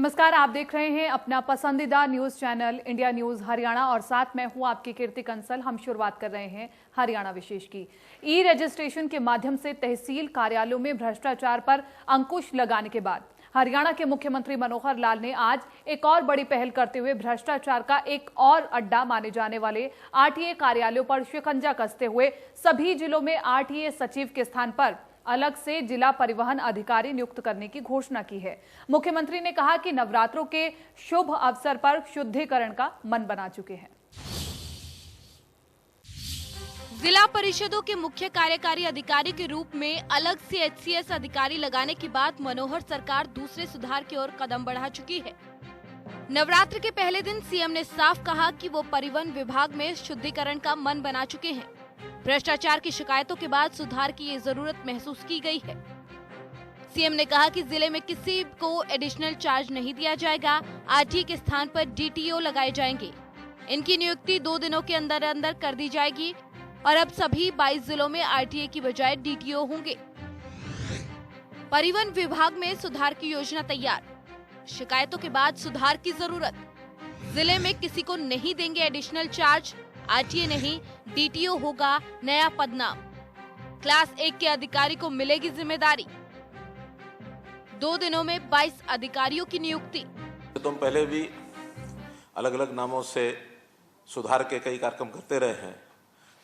नमस्कार, आप देख रहे हैं अपना पसंदीदा news channel India news Haryana और साथ में हूं आपकी कीर्ति कंसल। हम शुरुआत कर रहे हैं हरियाणा विशेष की। ई रजिस्ट्रेशन के माध्यम से तहसील कार्यालयों में भ्रष्टाचार पर अंकुश लगाने के बाद हरियाणा के मुख्यमंत्री मनोहर लाल ने आज एक और बड़ी पहल करते हुए भ्रष्टाचार का एक और अड्डा माने जाने वाले आरटीए कार्यालयों पर शिकंजा कसते हुए सभी जिलों में आरटीए सचिव के स्थान पर अलग से जिला परिवहन अधिकारी नियुक्त करने की घोषणा की है। मुख्यमंत्री ने कहा कि नवरात्रों के शुभ अवसर पर शुद्धिकरण का मन बना चुके हैं। जिला परिषदों के मुख्य कार्यकारी अधिकारी के रूप में अलग से एचसीएस अधिकारी लगाने के बाद मनोहर सरकार दूसरे सुधार की ओर कदम बढ़ा चुकी है। नवरात्र के पहले दिन सीएम ने साफ कहा कि वो परिवहन विभाग में शुद्धिकरण का मन बना चुके हैं। भ्रष्टाचार की शिकायतों के बाद सुधार की ये जरूरत महसूस की गई है। सीएम ने कहा कि जिले में किसी को एडिशनल चार्ज नहीं दिया जाएगा। आरटीए के स्थान पर डीटीओ लगाए जाएंगे। इनकी नियुक्ति 2 दिनों के अंदर अंदर कर दी जाएगी और अब सभी 22 जिलों में आरटीए की बजाय डीटीओ होंगे। परिवहन विभाग में सुधार की योजना तैयार। शिकायतों के बाद सुधार की जरूरत। जिले में किसी को नहीं देंगे एडिशनल चार्ज। आरटीए नहीं, डीटीओ होगा नया पदनाम। क्लास 1 के अधिकारी को मिलेगी जिम्मेदारी। 2 दिनों में 22 अधिकारियों की नियुक्ति। तुम पहले भी अलग अलग नामों से सुधार के कई कार्यक्रम करते रहे हैं,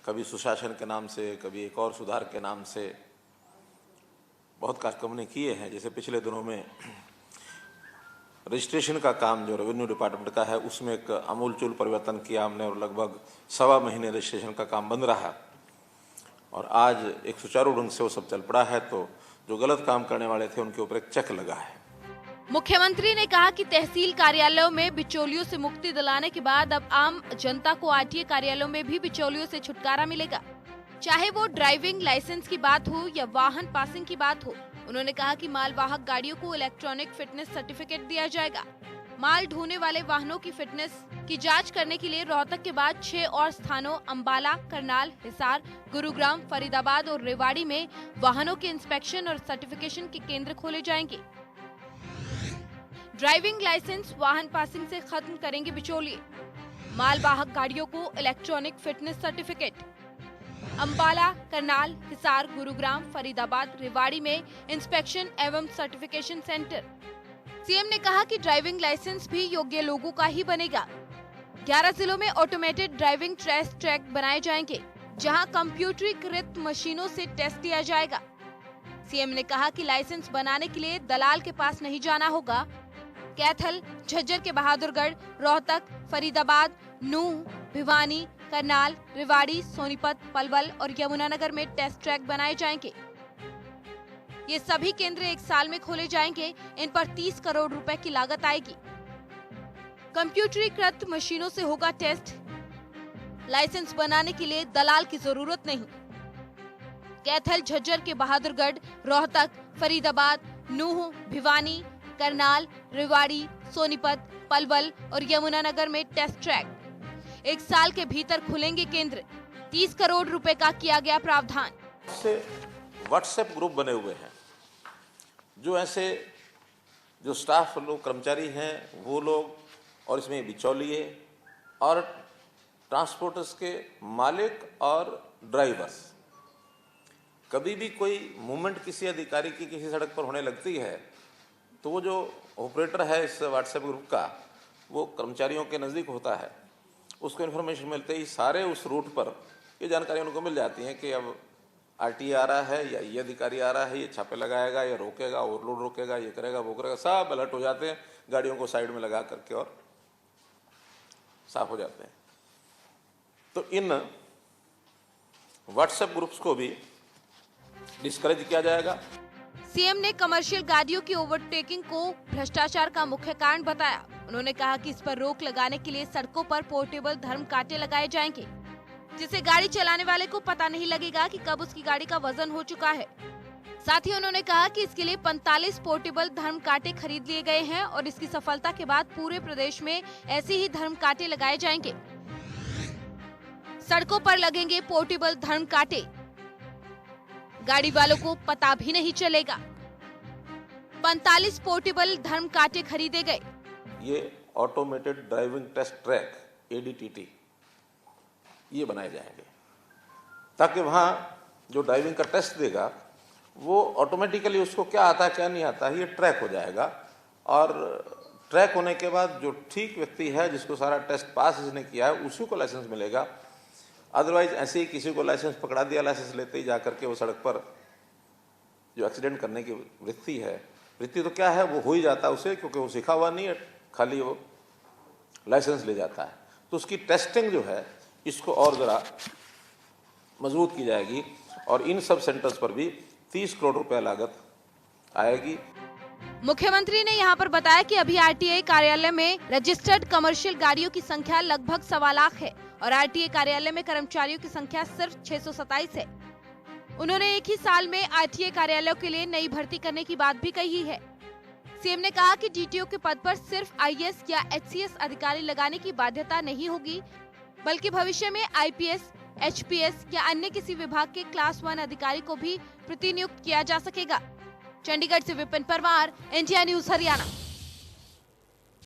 कभी सुशासन के नाम से, कभी एक और सुधार के नाम से बहुत कार्यक्रम ने किए हैं। जैसे पिछले दिनों में रजिस्ट्रेशन का काम जो रेवेन्यू डिपार्टमेंट का है उसमें एक आमूलचूल परिवर्तन किया हमने और लगभग 1.25 महीने रजिस्ट्रेशन का काम बंद रहा और आज एक सुचारू ढंग से वो सब चल पड़ा है। तो जो गलत काम करने वाले थे उनके ऊपर एक चेक लगा है। मुख्यमंत्री ने कहा कि तहसील कार्यालयों में बिचौलियों से मुक्ति दिलाने के बाद अब आम जनता को आरटीए कार्यालयों में भी बिचौलियों से छुटकारा मिलेगा, चाहे वो ड्राइविंग लाइसेंस की बात हो या वाहन पासिंग की बात हो। उन्होंने कहा कि मालवाहक गाड़ियों को इलेक्ट्रॉनिक फिटनेस सर्टिफिकेट दिया जाएगा। माल ढोने वाले वाहनों की फिटनेस की जांच करने के लिए रोहतक के बाद 6 और स्थानों अंबाला, करनाल, हिसार, गुरुग्राम, फरीदाबाद और रेवाड़ी में वाहनों के इंस्पेक्शन और सर्टिफिकेशन के केंद्र खोले जाएंगे। ड्राइविंग लाइसेंस, वाहन पासिंग से खत्म करेंगे बिचौलिए। मालवाहक गाड़ियों को electronic fitness certificate. Ambala, Karnal, Hisar, Gurugram, Faridabad, Rewari में इंस्पेक्शन एवं सर्टिफिकेशन सेंटर। सीएम ने कहा कि ड्राइविंग लाइसेंस भी योग्य लोगों का ही बनेगा। 11 जिलों में ऑटोमेटेड ड्राइविंग टेस्ट ट्रैक बनाए जाएंगे, जहां कंप्यूटरीकृत मशीनों से टेस्ट दिया जाएगा। सीएम ने कहा कि लाइसेंस बनाने के लिए दलाल के पास नहीं जाना होगा। कैथल, झज्जर के बहादुरगढ़, रोहतक, फरीदाबाद, नूंह, भिवानी, करनाल, रेवाड़ी, सोनीपत, पलवल और यमुनानगर में टेस्ट ट्रैक बनाए जाएंगे। ये सभी केंद्र 1 साल में खोले जाएंगे। इन पर 30 करोड़ रुपए की लागत आएगी। कंप्यूटरीकृत मशीनों से होगा टेस्ट। लाइसेंस बनाने के लिए दलाल की जरूरत नहीं। कैथल, झज्जर के बहादुरगढ़, रोहतक, फरीदाबाद, नूंह, भिवानी, करनाल, रेवाड़ी, सोनीपत, पलवल और यमुनानगर में टेस्ट ट्रैक 1 साल के भीतर खुलेंगे केंद्र। 30 करोड़ रुपए का किया गया प्रावधान। से व्हाट्सएप ग्रुप बने हुए हैं, जो ऐसे जो स्टाफ लोग, कर्मचारी हैं वो लोग, और इसमें बिचौलिए और ट्रांसपोर्टर्स के मालिक और ड्राइवर्स। कभी भी कोई मूवमेंट किसी अधिकारी की किसी सड़क पर होने लगती है तो वो जो ऑपरेटर है इस व्हाट्सएप ग्रुप का, वो कर्मचारियों के नज़दीक होता है। उसको इन्फॉर्मेशन मिलते ही सारे उस रूट पर ये जानकारी उनको मिल जाती है कि अब आरटीए आ रहा है या ये अधिकारी आ रहा है, ये छापे लगाएगा, ये रोकेगा, ओवरलोड रोकेगा, ये करेगा, वो करेगा। सब अलर्ट हो जाते हैं, गाड़ियों को साइड में लगा करके और साफ हो जाते हैं। तो इन व्हाट्सएप ग्रुप्स को भी डिस्करेज किया जाएगा। सीएम ने कमर्शियल गाड़ियों की ओवरटेकिंग को भ्रष्टाचार का मुख्य कारण बताया। उन्होंने कहा कि इस पर रोक लगाने के लिए सड़कों पर पोर्टेबल धर्म कांटे लगाए जाएंगे, जिससे गाड़ी चलाने वाले को पता नहीं लगेगा कि कब उसकी गाड़ी का वजन हो चुका है। साथ ही उन्होंने कहा कि इसके लिए 45 पोर्टेबल धर्म कांटे खरीद लिए गए हैं और इसकी सफलता के बाद पूरे प्रदेश में ऐसे ही धर्म कांटे लगाए जाएंगे। सड़कों पर लगेंगे पोर्टेबल धर्म कांटे, गाड़ी वालों को पता भी नहीं चलेगा। 45 पोर्टेबल धर्म कांटे खरीदे गए। ये automated driving test track ADTT ये बनाए जाएंगे, ताकि वहाँ जो ड्राइविंग का टेस्ट देगा वो ऑटोमेटिकली उसको क्या आता है क्या नहीं आता है ये ट्रैक हो जाएगा। और ट्रैक होने के बाद जो ठीक व्यक्ति है, जिसको सारा टेस्ट पास जिसने किया है, उसी को लाइसेंस मिलेगा। अदरवाइज ऐसे ही किसी को लाइसेंस पकड़ा दिया, लाइसेंस लेते ही जाकर के वो सड़क पर जो एक्सीडेंट करने की वृत्ति तो क्या है वो हो ही जाता है उसे, क्योंकि वो सीखा हुआ नहीं है, खाली वो लाइसेंस ले जाता है। तो उसकी टेस्टिंग जो है इसको और ज़रा मजबूत की जाएगी और इन सब सेंटर्स पर भी 30 करोड़ रुपए लागत आएगी। मुख्यमंत्री ने यहां पर बताया कि अभी RTA कार्यालय में रजिस्टर्ड कमर्शियल गाड़ियों की संख्या लगभग 1.25 लाख है और RTA कार्यालय में कर्मचारियों की संख्या सिर्फ 627 है। उन्होंने एक ही साल में RTA कार्यालयों के लिए नई भर्ती करने की बात भी कही है। सीएम ने कहा कि DTO के पद पर सिर्फ IAS या HCS अधिकारी लगाने की बाध्यता नहीं होगी, बल्कि भविष्य में IPS, HPS या अन्य किसी विभाग के क्लास 1 अधिकारी को भी प्रतिनियुक्त किया जा सकेगा। चंडीगढ़ से विपिन परमार, इंडिया न्यूज हरियाणा।